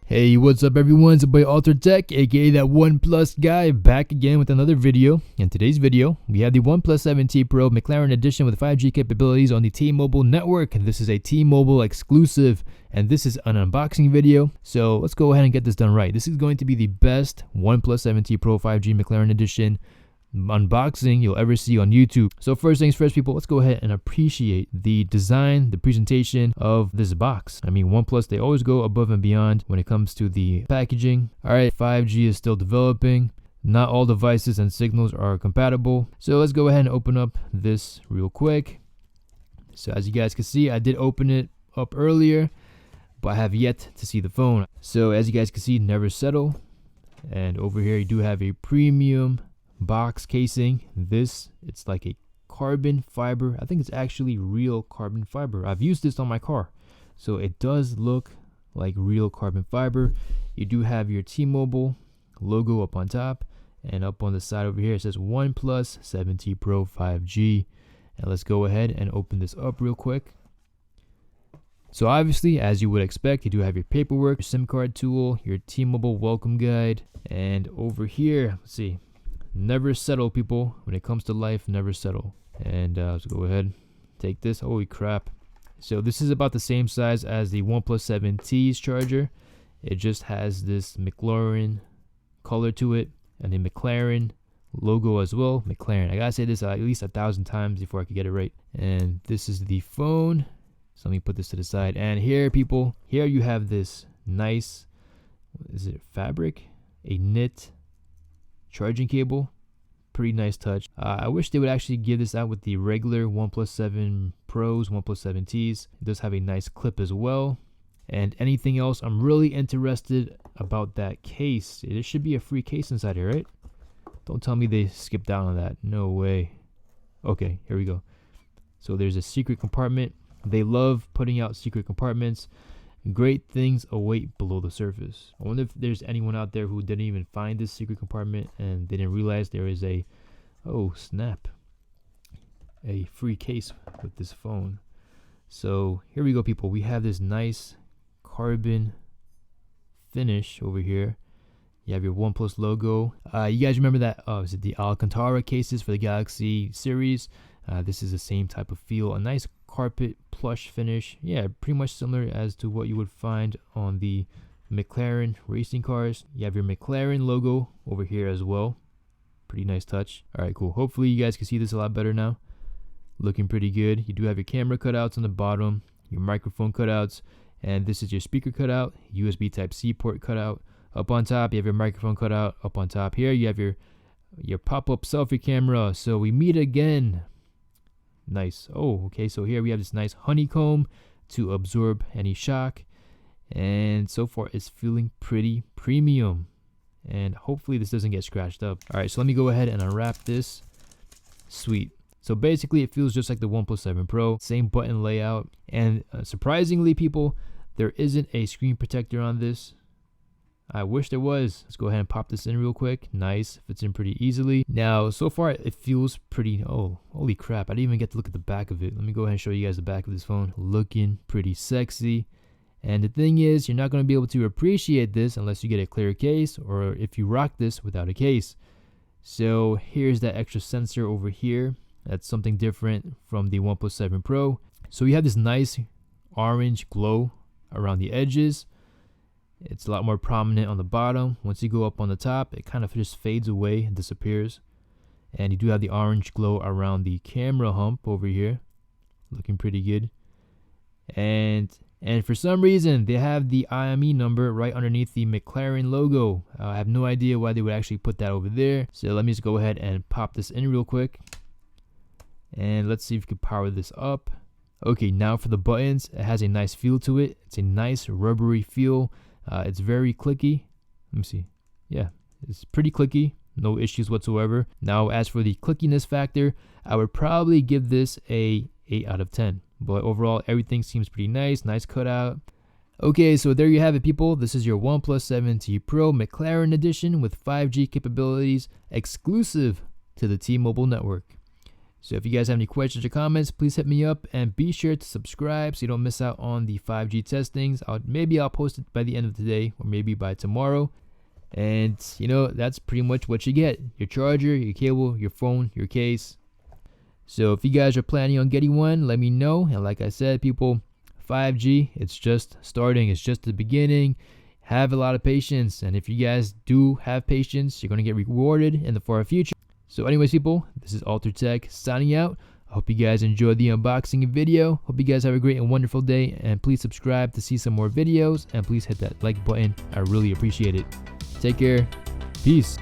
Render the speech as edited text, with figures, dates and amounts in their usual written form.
Hey, what's up everyone? It's your boy Alter Tech, aka that OnePlus guy, back again with another video. In today's video, we have the OnePlus 7T Pro McLaren edition with 5G capabilities on the T-Mobile network. This is a T-Mobile exclusive, and this is an unboxing video. So let's go ahead and get this done right. This is going to be the best OnePlus 7T Pro 5G McLaren edition unboxing you'll ever see on YouTube. So first things first, people, let's go ahead and appreciate the design, the presentation of this box. I mean, OnePlus, they always go above and beyond when it comes to the packaging. All right, 5G is still developing. Not all devices and signals are compatible. So let's go ahead and open up this real quick. So as you guys can see, I did open it up earlier, but I have yet to see the phone. So as you guys can see, never settle. And over here, you do have a premium box casing. It's like a carbon fiber. I think it's actually real carbon fiber. I've used this on my car, so it does look like real carbon fiber. You do have your T-Mobile logo up on top, and up on the side over here it says OnePlus 7T Pro 5G. And let's go ahead and open this up real quick. So obviously, as you would expect, you do have your paperwork, your SIM card tool, your T-Mobile welcome guide, and over here, let's see, never settle, people. When it comes to life, never settle. And let's go ahead, take this. Holy crap. So this is about the same size as the OnePlus 7T's charger. It just has this McLaren color to it and the McLaren logo as well. McLaren, I gotta say this at least 1,000 times before I could get it right. And this is the phone. So let me put this to the side. And here, people, here you have this nice, is it fabric? A knit charging cable. Pretty nice touch. I wish they would actually give this out with the regular OnePlus 7 Pros, OnePlus 7Ts. It does have a nice clip as well. And anything else, I'm really interested about that case. There should be a free case inside here, right? Don't tell me they skipped out on that. No way. Okay, here we go. So there's a secret compartment. They love putting out secret compartments. Great things await below the surface. I wonder if there's anyone out there who didn't even find this secret compartment and they didn't realize there is a, oh snap, a free case with this phone. So here we go, people. We have this nice carbon finish over here. You have your OnePlus logo. You guys remember that, is it the Alcantara cases for the Galaxy series? This is the same type of feel, a nice carpet plush finish. Yeah, pretty much similar as to what you would find on the McLaren racing cars. You have your McLaren logo over here as well. Pretty nice touch. All right, cool. Hopefully you guys can see this a lot better now. Looking pretty good. You do have your camera cutouts on the bottom, your microphone cutouts, and this is your speaker cutout, USB Type-C port cutout. Up on top, you have your microphone cutout. Up on top here, you have your pop-up selfie camera. So we meet again. Nice. Oh, okay. So here we have this nice honeycomb to absorb any shock. And so far, it's feeling pretty premium. And hopefully this doesn't get scratched up. All right, so let me go ahead and unwrap this. Sweet. So basically, it feels just like the OnePlus 7 Pro. Same button layout. And surprisingly, people, there isn't a screen protector on this. I wish there was. Let's go ahead and pop this in real quick. Nice. Fits in pretty easily. Now, so far, it feels pretty... Oh, holy crap. I didn't even get to look at the back of it. Let me go ahead and show you guys the back of this phone. Looking pretty sexy. And the thing is, you're not going to be able to appreciate this unless you get a clear case or if you rock this without a case. So here's that extra sensor over here. That's something different from the OnePlus 7 Pro. So you have this nice orange glow around the edges. It's a lot more prominent on the bottom. Once you go up on the top, it kind of just fades away and disappears. And you do have the orange glow around the camera hump over here. Looking pretty good. And for some reason, they have the IME number right underneath the McLaren logo. I have no idea why they would actually put that over there. So let me just go ahead and pop this in real quick. And let's see if we can power this up. Okay, now for the buttons. It has a nice feel to it. It's a nice rubbery feel. It's very clicky. Let me see. Yeah, it's pretty clicky. No issues whatsoever. Now, as for the clickiness factor, I would probably give this a 8 out of 10. But overall, everything seems pretty nice. Nice cutout. Okay, so there you have it, people. This is your OnePlus 7T Pro McLaren edition with 5G capabilities exclusive to the T-Mobile network. So if you guys have any questions or comments, please hit me up, and be sure to subscribe so you don't miss out on the 5G testings. Maybe I'll post it by the end of today, or maybe by tomorrow. And that's pretty much what you get: your charger, your cable, your phone, your case. So if you guys are planning on getting one, let me know. And like I said, people, 5G, it's just starting. It's just the beginning. Have a lot of patience, and if you guys do have patience, you're going to get rewarded in the far future. So anyways, people, this is Altered Tech signing out. I hope you guys enjoyed the unboxing video. Hope you guys have a great and wonderful day, and please subscribe to see some more videos, and please hit that like button. I really appreciate it. Take care. Peace.